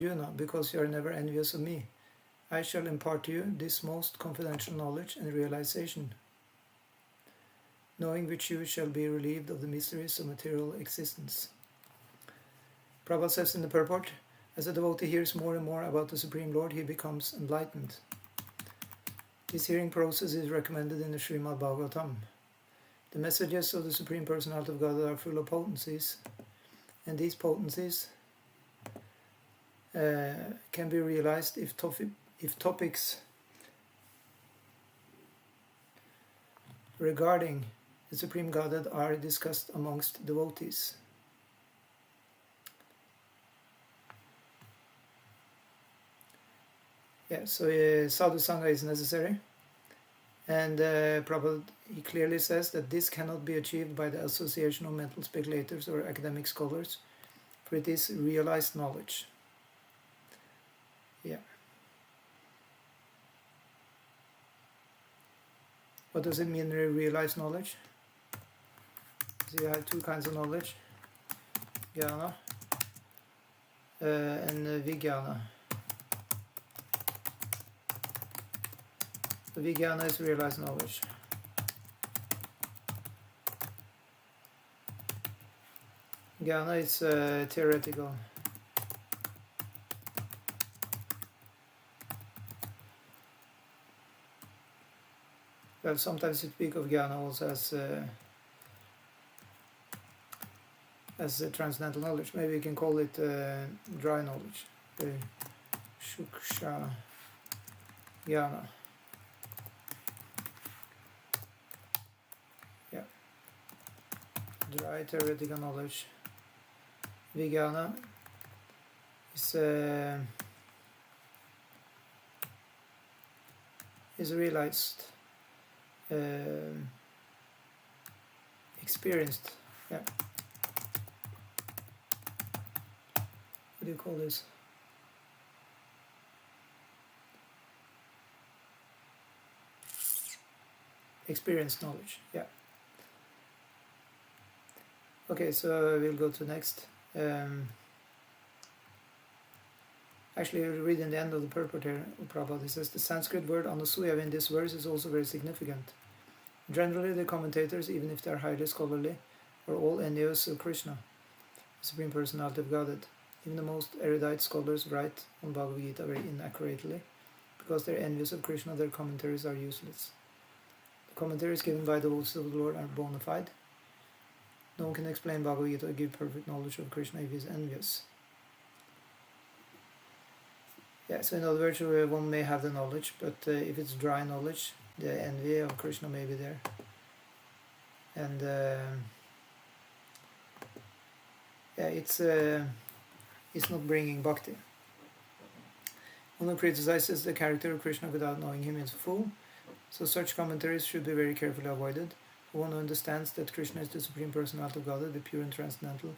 Arjuna, because you are never envious of me. I shall impart to you this most confidential knowledge and realization, knowing which you shall be relieved of the miseries of material existence. Prabhupada says in the purport, as a devotee hears more and more about the Supreme Lord, he becomes enlightened. This hearing process is recommended in the Srimad Bhagavatam. The messages of the Supreme Personality of God are full of potencies, and these potencies can be realized if topics regarding the Supreme Godhead are discussed amongst devotees. Yeah, so sadhu sangha is necessary, and Prabhupada, he clearly says that this cannot be achieved by the association of mental speculators or academic scholars, for it is realized knowledge. Yeah. What does it mean, realized knowledge? So you have two kinds of knowledge, jnana and vijnana. Vijnana is realized knowledge. Jnana is theoretical. Well, sometimes you speak of jnana also as transcendental knowledge. Maybe you can call it dry knowledge, shuksha jnana. Yeah, dry theoretical knowledge. Vijnana is realized, experienced. Yeah. What do you call this? Experienced knowledge. Yeah. Okay, so we'll go to next. Actually, we'll read in the end of the purport here, Prabhupada. It says the Sanskrit word anasuya in this verse is also very significant. Generally, the commentators, even if they are highly scholarly, are all envious of Krishna, the Supreme Personality of Godhead. Even the most erudite scholars write on Bhagavad Gita very inaccurately. Because they're envious of Krishna, their commentaries are useless. The commentaries given by the devotees of the Lord are bona fide. No one can explain Bhagavad Gita or give perfect knowledge of Krishna if he is envious. Yeah, so in other words, one may have the knowledge, but if it's dry knowledge, the envy of Krishna may be there. And it's not bringing bhakti. One who criticizes the character of Krishna without knowing him is a fool, so such commentaries should be very carefully avoided. One who understands that Krishna is the Supreme Personality of Godhead, the pure and transcendental.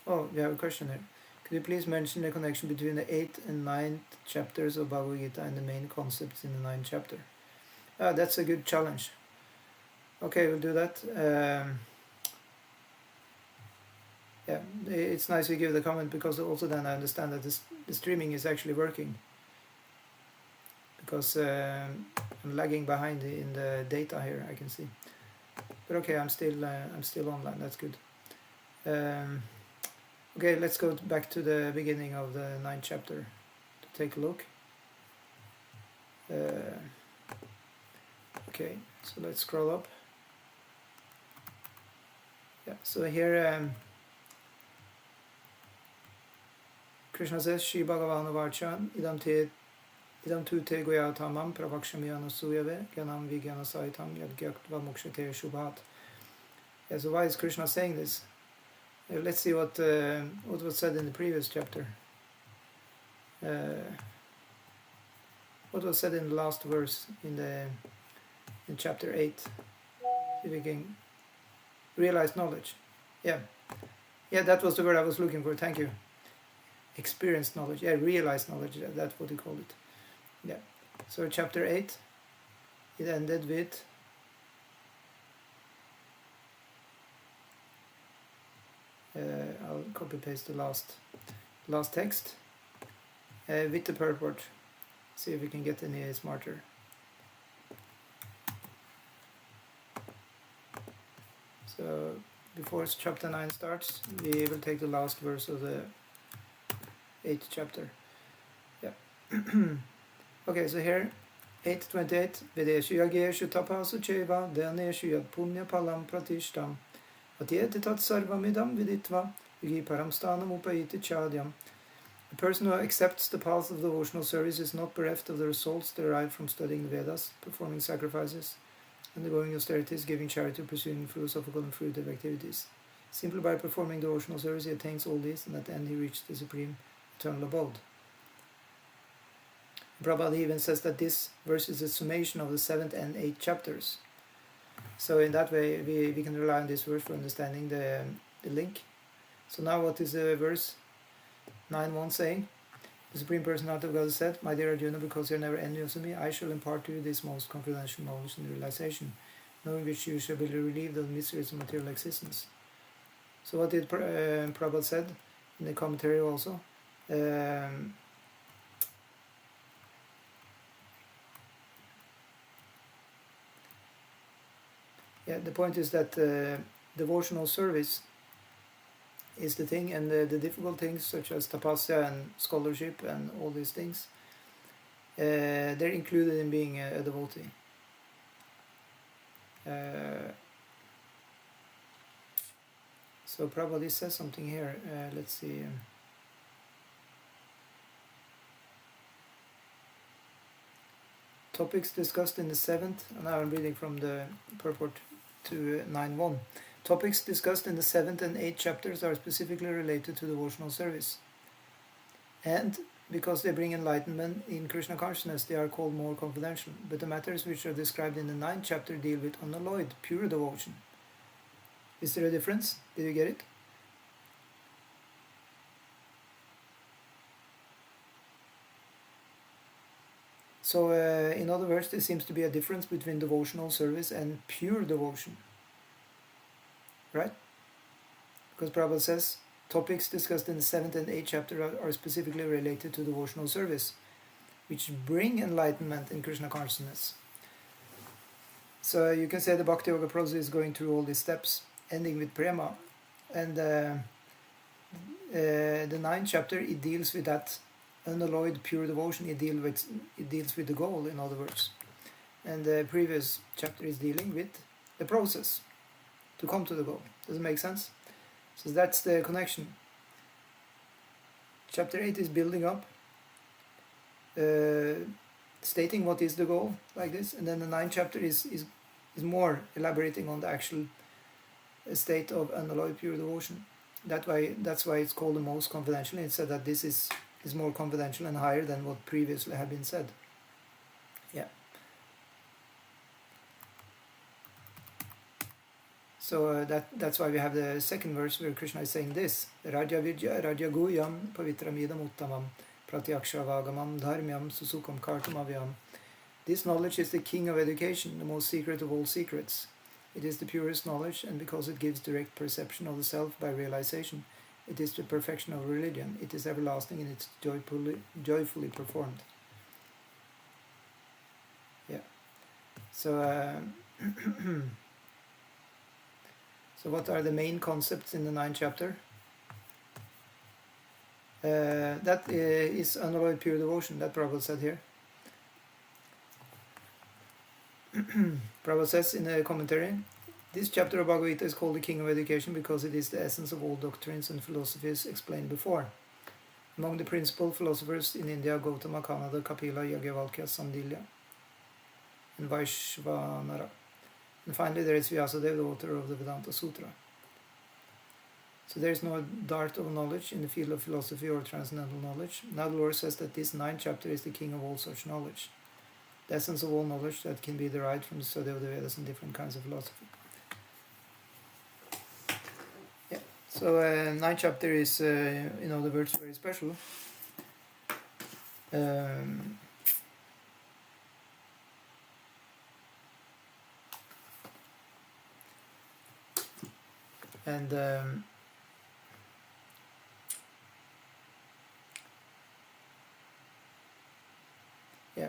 Oh, we have a question here. Could you please mention the connection between the 8th and 9th chapters of Bhagavad Gita and the main concepts in the 9th chapter? That's a good challenge. Okay, we'll do that. Yeah, it's nice you give the comment, because also then I understand that the streaming is actually working. Because I'm lagging behind in the data here, I can see. But okay, I'm still online. That's good. Okay, let's go back to the beginning of the 9th chapter to take a look. Okay, so let's scroll up. Yeah, so here Krishna says, Shri Bhagavan Vacha idam tu te goyatamam pravakshamyana suyave gyanam vigyana saitam yadgyaktva mokshate shubhat. Yeah, so why is Krishna saying this? Let's see what was said in the previous chapter. What was said in the last verse in chapter 8? If we can realize knowledge. Yeah, that was the word I was looking for. Thank you. Experienced knowledge. Yeah, realized knowledge. That's what you call it. Yeah. So chapter 8, it ended with I'll I'll copy paste the last text with the purport. See if we can get any smarter. So before chapter 9 starts, we will take the last verse of the 8th chapter. Yeah. Okay, so here 8:28. Vedeshu yageshu tapasu cheva dhaneshu yad punya palam pratishtam atyeti tat sarvamidam viditva yugi paramstanam upayiti chadyam. The person who accepts the path of devotional service is not bereft of the results derived from studying the Vedas, performing sacrifices, undergoing austerities, giving charity, pursuing philosophical and fruitive activities. Simply by performing devotional service he attains all this, and at the end he reaches the supreme eternal abode. Prabhupada even says that this verse is a summation of the 7th and 8th chapters. So in that way we can rely on this verse for understanding the link. So now what is the verse 9.1 saying? The Supreme Personality of God said, "My dear Arjuna, because you are never envious of me, I shall impart to you this most confidential knowledge and realization, knowing which you shall be relieved of the mysteries of material existence." So what did Prabhupada said in the commentary also? The point is that devotional service is the thing, and the difficult things such as tapasya and scholarship and all these things, they're included in being a devotee. So Prabhupada says something here. Let's see. Topics discussed in the 7th, and now I'm reading from the purport to 9.1. Topics discussed in the 7th and 8th chapters are specifically related to devotional service. And because they bring enlightenment in Krishna consciousness, they are called more confidential. But the matters which are described in the 9th chapter deal with unalloyed, pure devotion. Is there a difference? Did you get it? So, in other words, there seems to be a difference between devotional service and pure devotion. Right? Because Prabhupada says, topics discussed in the 7th and 8th chapter are specifically related to devotional service, which bring enlightenment in Krishna consciousness. So you can say the Bhakti Yoga process is going through all these steps, ending with prema. And the 9th chapter, it deals with that unalloyed pure devotion. It deals with the goal, in other words. And the previous chapter is dealing with the process to come to the goal. Does it make sense? So that's the connection. Chapter 8 is building up, stating what is the goal, like this, and then the 9th chapter is more elaborating on the actual state of unalloyed pure devotion. That's why it's called the most confidential. It said that this is more confidential and higher than what previously had been said. Yeah. So that's why we have the second verse where Krishna is saying this: Raja Vidya Raja Guyam Pavitramidam Uttamam Pratyaksha Dharmyam Susukam Kartamavyam. This knowledge is the king of education, the most secret of all secrets. It is the purest knowledge, and because it gives direct perception of the self by realization, it is the perfection of religion. It is everlasting and it's joyfully performed. Yeah. So, so what are the main concepts in the 9th chapter? That is unalloyed pure devotion, that Prabhupada said here. Prabhupada says in the commentary, this chapter of Bhagavad Gita is called the King of Education because it is the essence of all doctrines and philosophies explained before. Among the principal philosophers in India, Gautama, Kanada, Kapila, Yajnavalkya, Sandilya, and Vaishvanara. And finally there is Vyasadeva, the author of the Vedanta Sutra. So there is no dearth of knowledge in the field of philosophy or transcendental knowledge. Now the Lord says that this 9th chapter is the king of all such knowledge, the essence of all knowledge that can be derived from the study of the Vedas and different kinds of philosophy. Yeah. So 9th chapter is, in other words, very special. And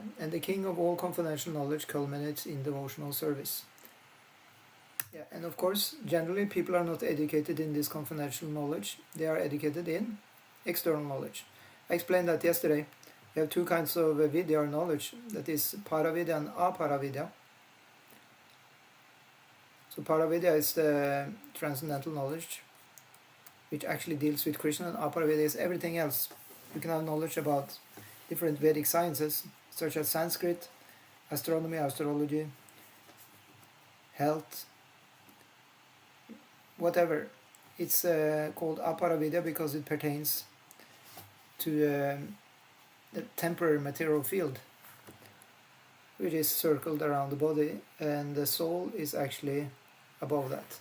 Yeah, and the king of all confidential knowledge culminates in devotional service. Yeah, and of course, generally people are not educated in this confidential knowledge. They are educated in external knowledge. I explained that yesterday. We have two kinds of vidya or knowledge, that is paravidya and aparavidya. So paravidya is the transcendental knowledge, which actually deals with Krishna, and aparavidya is everything else. You can have knowledge about different Vedic sciences, such as Sanskrit, astronomy, astrology, health, whatever. It's called aparavidya because it pertains to the temporary material field, which is circled around the body, and the soul is actually above that.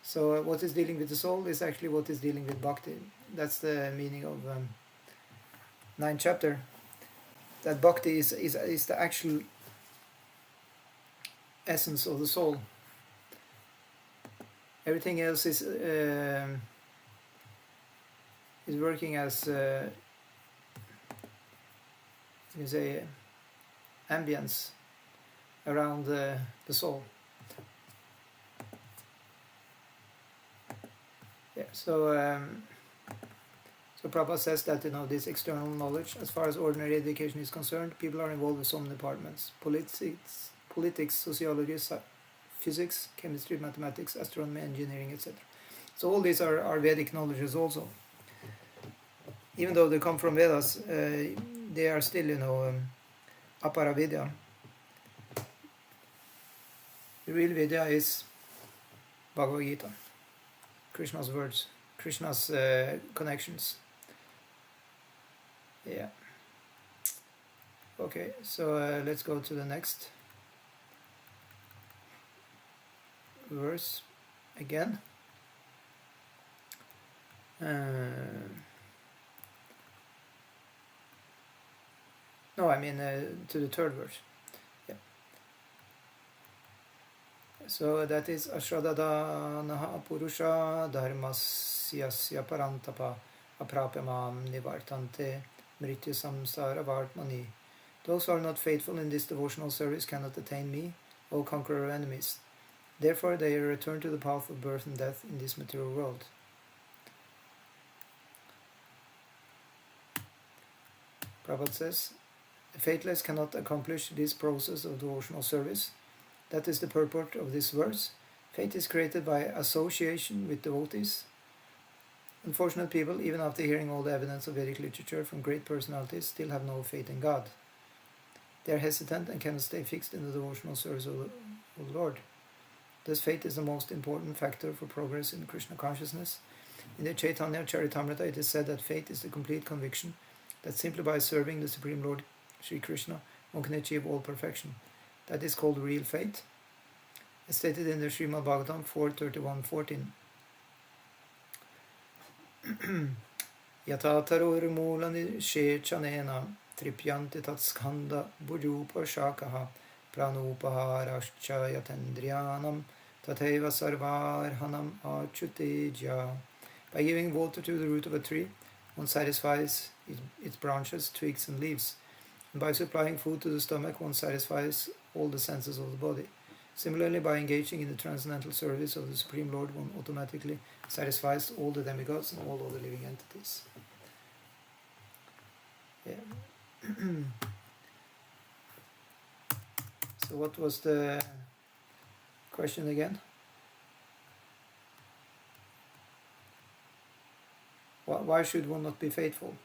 So what is dealing with the soul is actually what is dealing with bhakti. That's the meaning of 9th chapter. That bhakti is the actual essence of the soul. Everything else is working as you can say ambience around the soul. Yeah. So Prabhupada says that this external knowledge, as far as ordinary education is concerned, people are involved with some departments: politics, sociology, physics, chemistry, mathematics, astronomy, engineering, etc. So all these are Vedic knowledges also. Even though they come from Vedas, they are still, aparavidya. The real Vidya is Bhagavad Gita, Krishna's words, Krishna's connections. Yeah. Okay, so let's go to the next verse again. No, I mean to the third verse. Yeah. So that is Ashradadanaha Purusha Dharmasyasya Parantapa Aprapyamam Nivartante Mrityu Samsara Vartmani. Those who are not faithful in this devotional service cannot attain me, O conqueror of enemies. Therefore they return to the path of birth and death in this material world. Prabhupada says, the faithless cannot accomplish this process of devotional service. That is the purport of this verse. Faith is created by association with devotees. Unfortunate people, even after hearing all the evidence of Vedic literature from great personalities, still have no faith in God. They are hesitant and cannot stay fixed in the devotional service of the Lord. Thus faith is the most important factor for progress in Krishna consciousness. In the Chaitanya Charitamrita it is said that faith is the complete conviction that simply by serving the Supreme Lord Sri Krishna one can achieve all perfection. That is called real faith. As stated in the Srimad Bhagavatam 4.31.14. Yata tarur mulani shechanena tripyanti tat skanda bujupa shakaha pranupaharascha yatendriyanam tatheva sarvarhanam achuteja. By giving water to the root of a tree, one satisfies its branches, twigs and leaves. And by supplying food to the stomach, one satisfies all the senses of the body. Similarly, by engaging in the transcendental service of the Supreme Lord, one automatically satisfies all the demigods and all other living entities. Yeah. So what was the question again? Why should one not be faithful?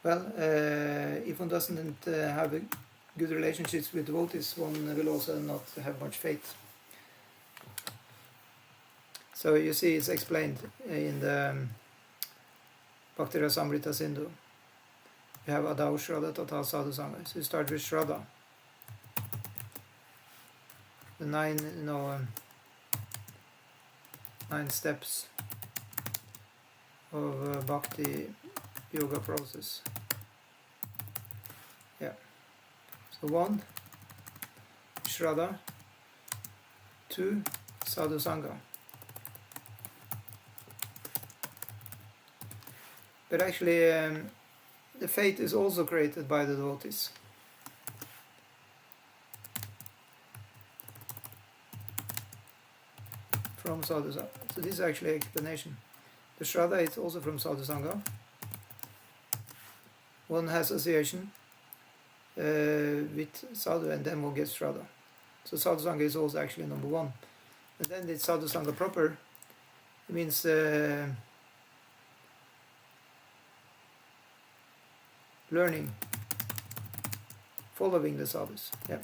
Well, if one doesn't have good relationships with devotees, one will also not have much faith. So you see, it's explained in the Bhakti Rasamrita Sindhu. You have Adau Shraddha Tata Sadhu Sangha. So you start with Shraddha. The 9 steps of Bhakti yoga process. Yeah. So 1, Shraddha. 2, Sadhu Sangha. But actually, the fate is also created by the devotees. From Sadhu Sangha. So this is actually an explanation. The Shraddha is also from Sadhu Sangha. One has association with Sadhu and then one gets Shraddha. So Sadhu Sangha is also actually number one. And then the Sadhu Sangha proper, it means learning, following the sadhus. Yeah.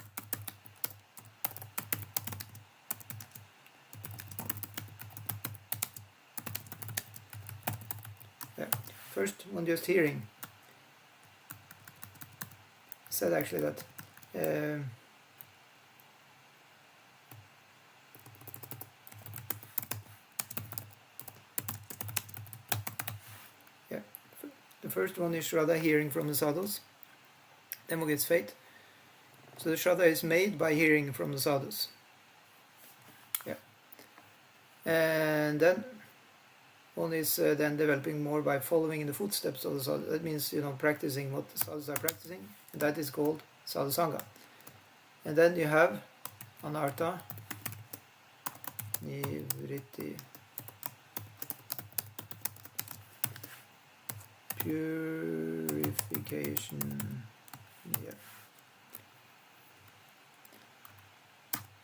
Yeah. First, one just hearing. Said actually that the first one is Shraddha, hearing from the sadhus. Then one gets fate. So the Shraddha is made by hearing from the sadhus. Yeah. And then one is then developing more by following in the footsteps of the sadhus. That means, practicing what the sadhus are practicing. And that is called Sadhu Sangha. And then you have Anartha, Nivritti, purification. Yeah.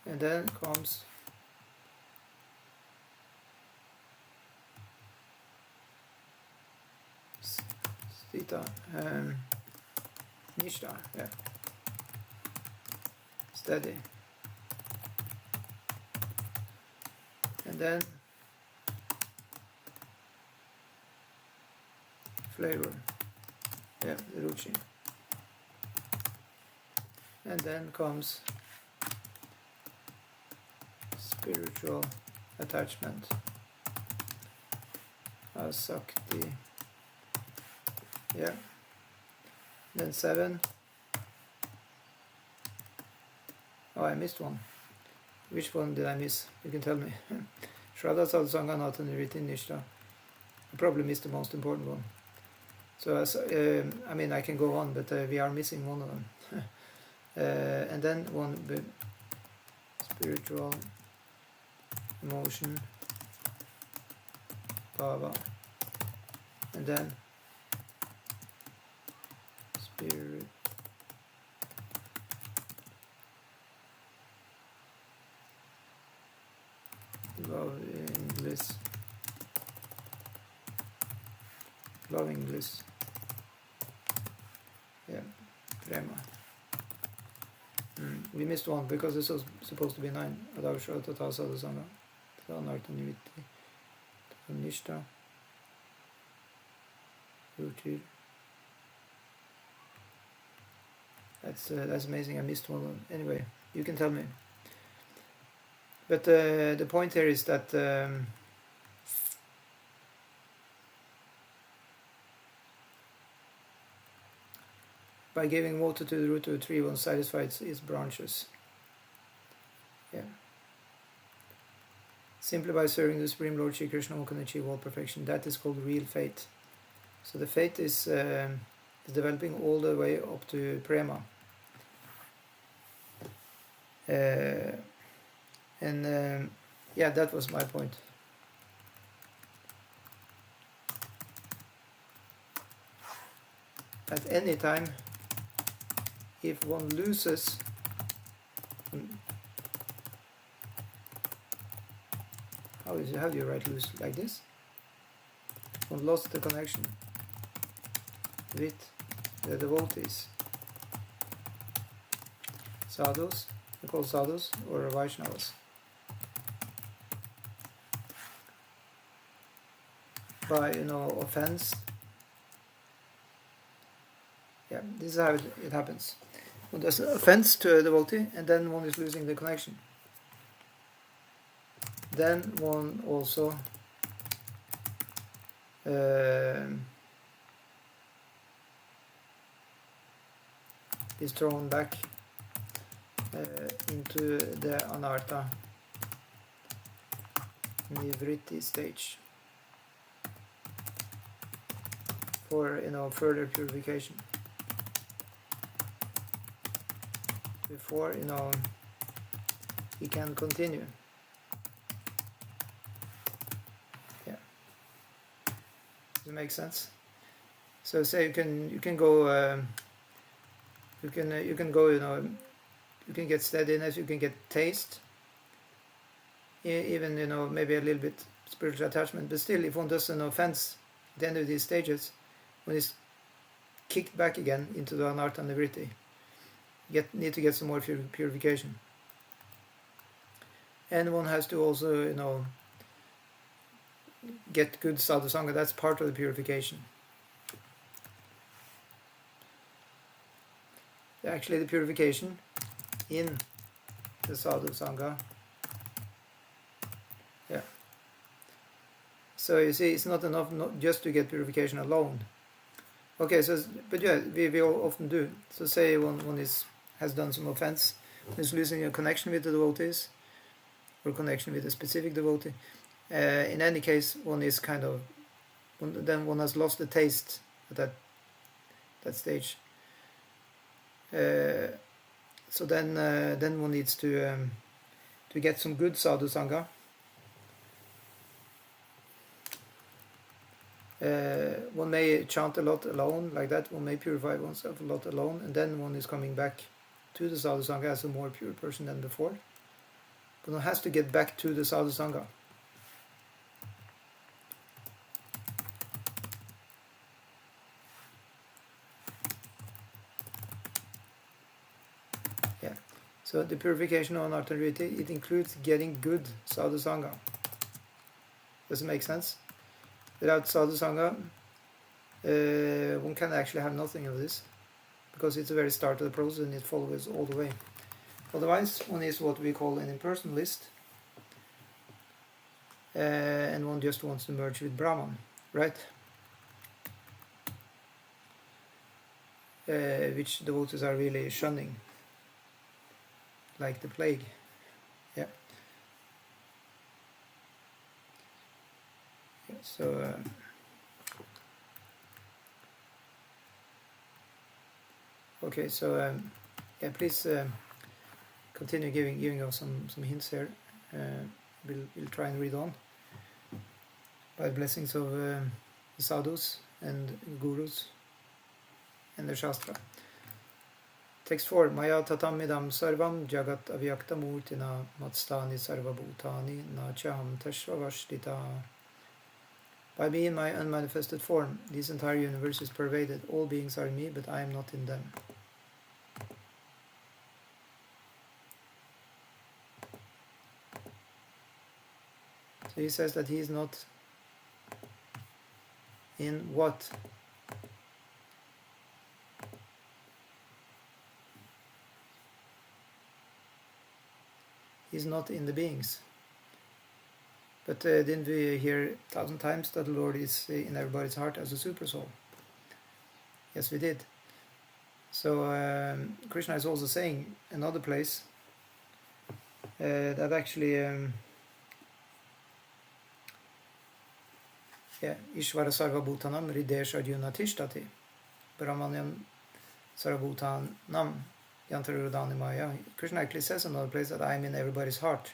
And then comes Sthita, Nishta, yeah. Steady. And then flavor, yeah, ruchi. And then comes spiritual attachment, asakti, yeah. Then 7. Oh, I missed one. Which one did I miss? You can tell me. Shraddha, Sadhu Sangha, Nata, Nivritti, Nishta. I probably missed the most important one. So, I can go on, but we are missing one of them. And then one spiritual emotion, bhava, and then spirit, loving bliss, yeah, prema. We missed one because this was supposed to be 9. Adavsha, Tata, Sadhu Sangha, Anartha, Nivritti, Nishta, Ruchi. That's amazing. I missed one. Anyway, you can tell me. But the point here is that by giving water to the root of a tree, one satisfies its branches. Yeah. Simply by serving the Supreme Lord Shri Krishna, one can achieve all perfection. That is called real faith. So the faith is developing all the way up to prema. Yeah, that was my point. At any time, if one loses how do you write lose like this? One lost the connection with the devotees, sadhus, we call sadhus, or Vaishnavas. By offense. Yeah, this is how it happens. One does offense to a devotee, and then one is losing the connection. Then one also is thrown back into the anartha nivritti stage, for further purification. Before he can continue. Yeah. Does it make sense? So say you can go you can go you can get steadiness, you can get taste, even maybe a little bit spiritual attachment, but still if one does an offense at the end of these stages, when it's kicked back again into the anartha nivritti, need to get some more purification. And one has to also get good sadhu sangha. That's part of the purification. Actually, the purification in the sadhu sangha. Yeah. So you see, it's not enough just to get purification alone. Okay, so but yeah, we all often do. So say one has done some offense, is losing a connection with the devotees, or connection with a specific devotee. In any case, one is then one has lost the taste at that stage. So then one needs to get some good sadhu sangha. One may chant a lot alone, like that. One may purify oneself a lot alone, and then one is coming back to the sadhu sangha as a more pure person than before. But one has to get back to the sadhu sangha. Yeah. So the purification of anartha nivritti, it includes getting good sadhu sangha. Does it make sense? Without sadhu sangha, one can actually have nothing of this, because it's the very start of the process and it follows all the way. Otherwise, one is what we call an impersonalist, and one just wants to merge with Brahman, right? Which devotees are really shunning, like the plague. Yeah. So okay, so yeah, please continue giving us some hints here. We'll try and read on by the blessings of the sadhus and gurus and the shastra. Text 4. Maya tatamidam sarvam jagat avyakta murtina matstani sarva bhutani nachaham tashvavashtita. By me in my unmanifested form, this entire universe is pervaded. All beings are in me, but I am not in them. So he says that he is not in what? He's not in the beings. But didn't we hear 1,000 times that the Lord is in everybody's heart as a super soul? Yes, we did. So Krishna is also saying another place that actually Ishvara Sarva Bhutanam Ridesh Arjuna Tishtati Brahmanyam Sarva Bhutanam Yantarudani Maya. Krishna actually says another place that I am in everybody's heart.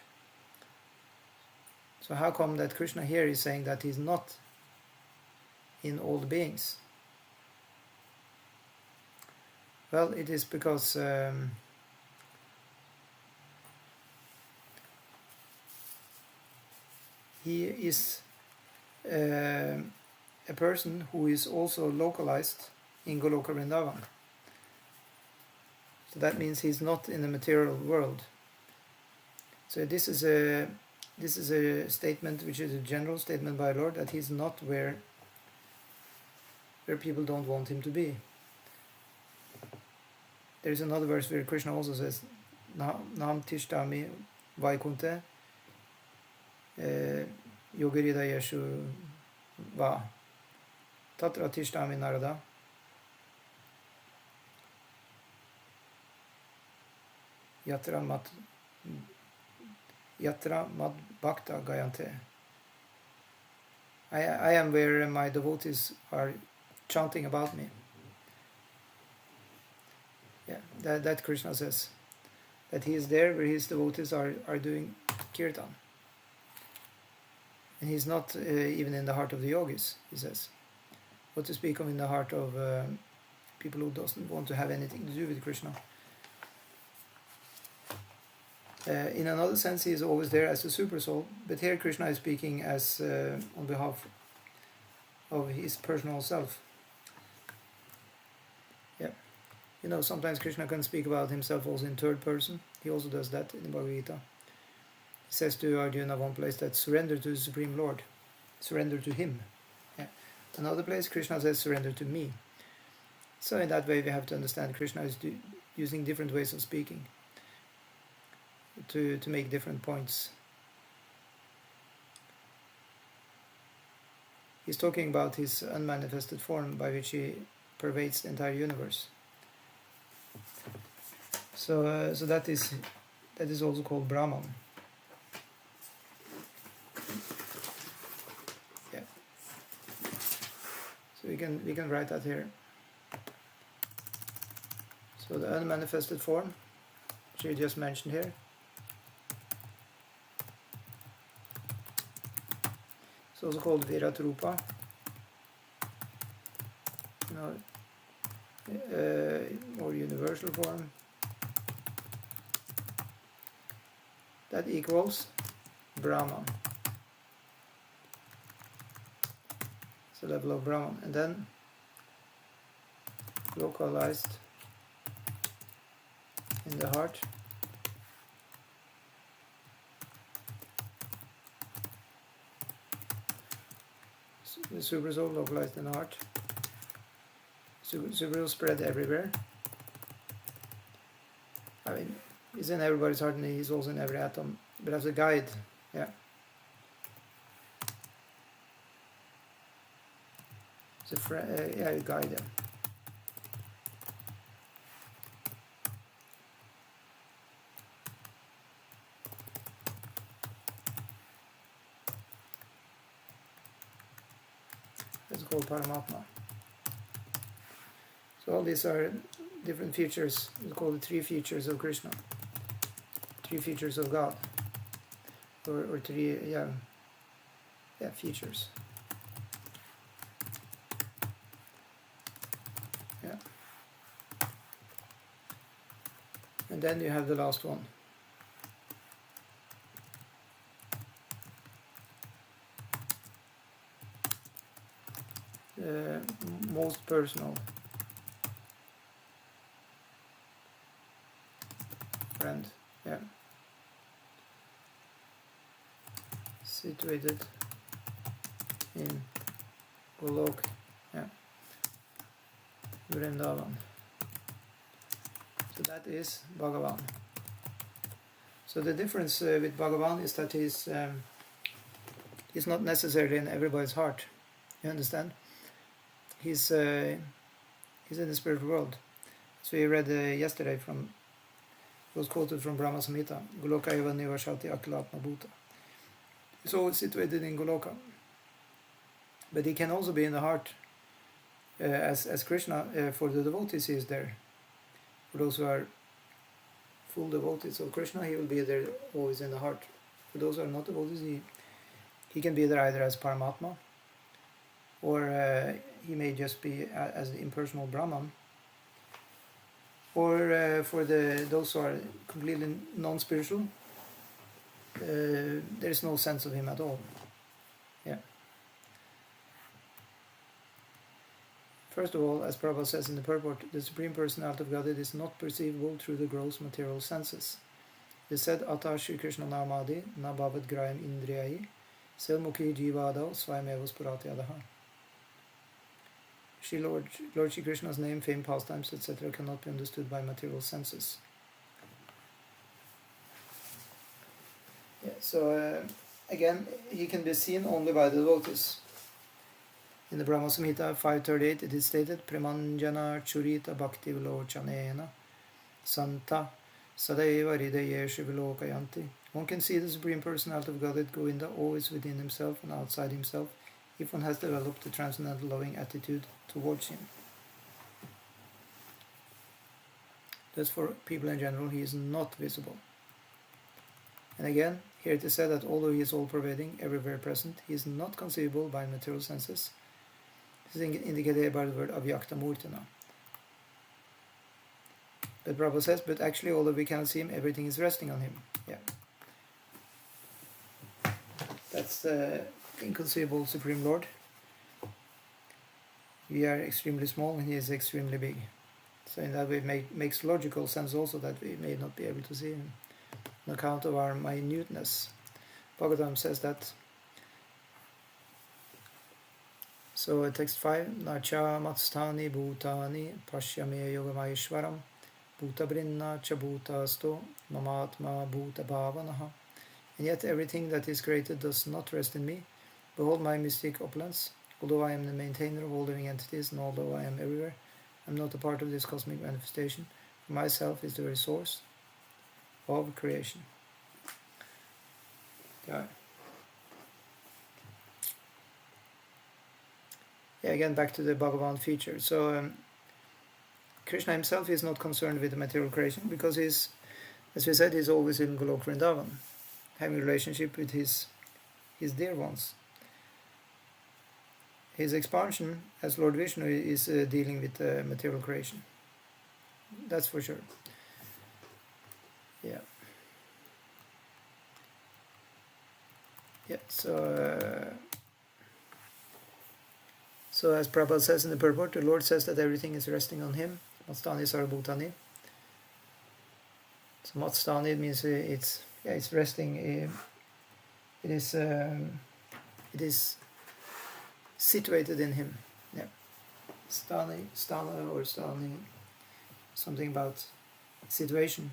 So how come that Krishna here is saying that he's not in all the beings? Well, it is because he is a person who is also localized in Goloka Vrindavan. So that means he's not in the material world. So this is a statement which is a general statement by Lord, that he's not where people don't want him to be. There is another verse where Krishna also says, Nam tishtami vaikunte yogirida yeshu va tatra tishtami narada yatra mad bhakta gayante. I am where my devotees are chanting about me. Yeah, that Krishna says. That he is there where his devotees are doing kirtan. And he's not even in the heart of the yogis, he says. What to speak of in the heart of people who doesn't want to have anything to do with Krishna. In another sense, he is always there as a super soul, but here Krishna is speaking as on behalf of his personal self. Yeah, you know, sometimes Krishna can speak about himself also in third person. He also does that in the Bhagavad Gita. He says to Arjuna one place that surrender to the Supreme Lord, surrender to him. Yeah. Another place Krishna says surrender to me. So in that way we have to understand Krishna is using different ways of speaking to make different points. He's talking about his unmanifested form by which he pervades the entire universe. So that is also called Brahman. Yeah. So we can write that here. So the unmanifested form, which we just mentioned here, it's also called Virat Rupa. More universal form. That equals Brahman. It's the level of Brahman. And then localized in the heart. The super soul localized in the heart. Super soul spread everywhere. I mean, he's in everybody's heart and he's also in every atom. But as a guide, yeah. It's a guide, yeah. It's called Paramatma. So all these are different features. We call it 3 features of Krishna, 3 features of God, or 3 features. Yeah. And then you have the last one. Most personal friend, yeah, situated in Golok, yeah, Vrindavan. So that is Bhagavan. So the difference with Bhagavan is that he's not necessarily in everybody's heart. You understand? He's in the spiritual world. So we read yesterday from, it was quoted from Brahma Samhita, Goloka eva nivashati akilatma bhuta. He's always situated in Goloka. But he can also be in the heart as Krishna. For the devotees he is there. For those who are full devotees of Krishna, he will be there always in the heart. For those who are not devotees, he can be there either as Paramatma, or he may just be as the impersonal Brahman, or for those who are completely non-spiritual, there is no sense of him at all. Yeah. First of all, as Prabhupada says in the purport, the Supreme Personality of Godhead is not perceivable through the gross material senses. It is said, Ata Shri Krishna Namadi na bhavad graham indriyai selmukhi jivado swayameva spurati adaha. Lord Shri Krishna's name, fame, pastimes, etc. cannot be understood by material senses. Yeah, so again, he can be seen only by the devotees. In the Brahma Samhita 538 it is stated, Premanjana Churita Bhakti Vilochanena Santa Sadaiva Hridayesha Vilokayanti. One can see the Supreme Personality of Godhead Govinda always within himself and outside himself if one has developed a transcendental loving attitude towards him. Thus, for people in general, he is not visible. And again, here it is said that although he is all-pervading, everywhere present, he is not conceivable by material senses. This is indicated by the word avyakta murtina. But Prabhupada says, but actually, although we cannot see him, everything is resting on him. Yeah. That's the inconceivable Supreme Lord. We are extremely small and he is extremely big. So in that way it makes logical sense also that we may not be able to see him on account of our minuteness. Bhagavatam says that. So text 5, Nacha matstani bhutani pashyame yogamayishwaram bhutabrinna cha bhutasto mamatma bhutabhavanaha. And yet everything that is created does not rest in me. Behold my mystic opulence. Although I am the maintainer of all living entities, and although I am everywhere, I am not a part of this cosmic manifestation. For myself is the very source of creation. Yeah. Yeah, again back to the Bhagavan feature. So Krishna himself is not concerned with the material creation because he's, as we said, he's always in Golok Vrindavan, having a relationship with his dear ones. His expansion as Lord Vishnu is dealing with material creation. That's for sure. Yeah. Yeah. So as Prabhupada says in the purport, the Lord says that everything is resting on him. Matstani sarabhutani. So matstani means it's resting. It is situated in him. Yeah. Stana or stani, something about situation,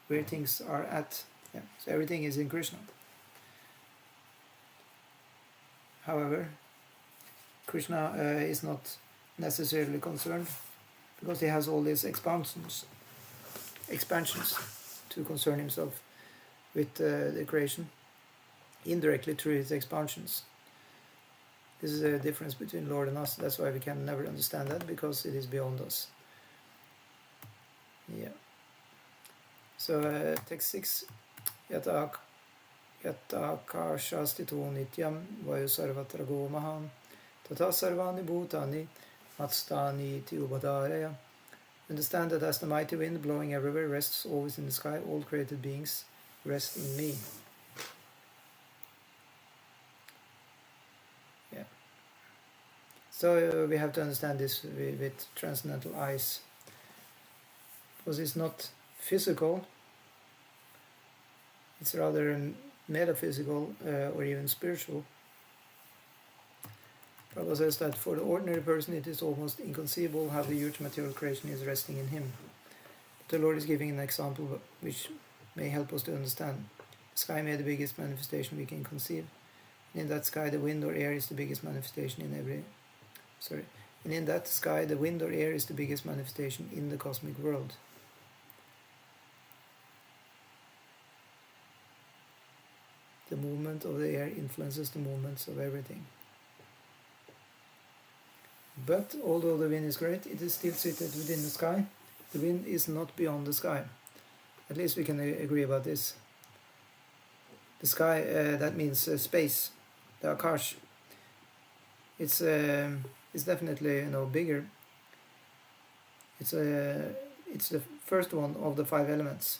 where things are at. Yeah. So everything is in Krishna. However, Krishna is not necessarily concerned because he has all these expansions to concern himself with the creation indirectly through his expansions. This is a difference between Lord and us. That's why we can never understand that, because it is beyond us. Yeah. So text 6, Yata kashastito nityam vayusarvatrago maham tata sarvani bhutani matstani iti ubhadaraya. Understand that as the mighty wind blowing everywhere rests always in the sky, all created beings rest in me. Yeah. So we have to understand this with transcendental eyes, because it's not physical, it's rather metaphysical or even spiritual. Prabhupada says that for the ordinary person it is almost inconceivable how the huge material creation is resting in him. But the Lord is giving an example which may help us to understand. The sky may be the biggest manifestation we can conceive. And in that sky the wind or air is the biggest manifestation And in that sky the wind or air is the biggest manifestation in the cosmic world. The movement of the air influences the movements of everything. But although the wind is great, it is still seated within the sky. The wind is not beyond the sky. At least we can agree about this. The sky, that means space, the Akash. It's definitely bigger. It's the first one of the 5 elements.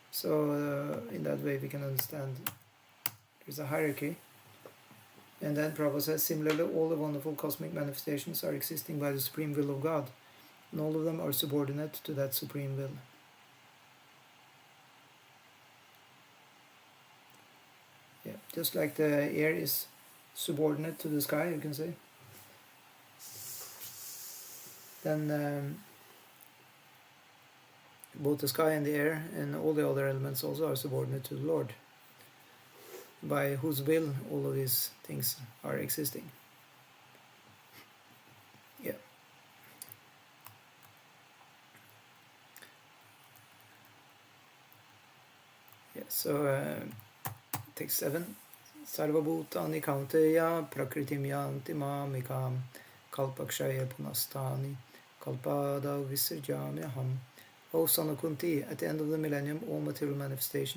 So in that way we can understand there's a hierarchy. And then Prabhupada says, similarly, all the wonderful cosmic manifestations are existing by the supreme will of God, and all of them are subordinate to that supreme will. Yeah, just like the air is subordinate to the sky, you can say. Then both the sky and the air and all the other elements also are subordinate to the Lord, by whose will all of these things are existing. Yeah. Yeah. So Text 7. Sarvabhutani kaunteya prakritim yanti mamikam kalpakshaya punastani kalpada visirjamyaham. O son of Kunti, at the end of the millennium, all material manifestations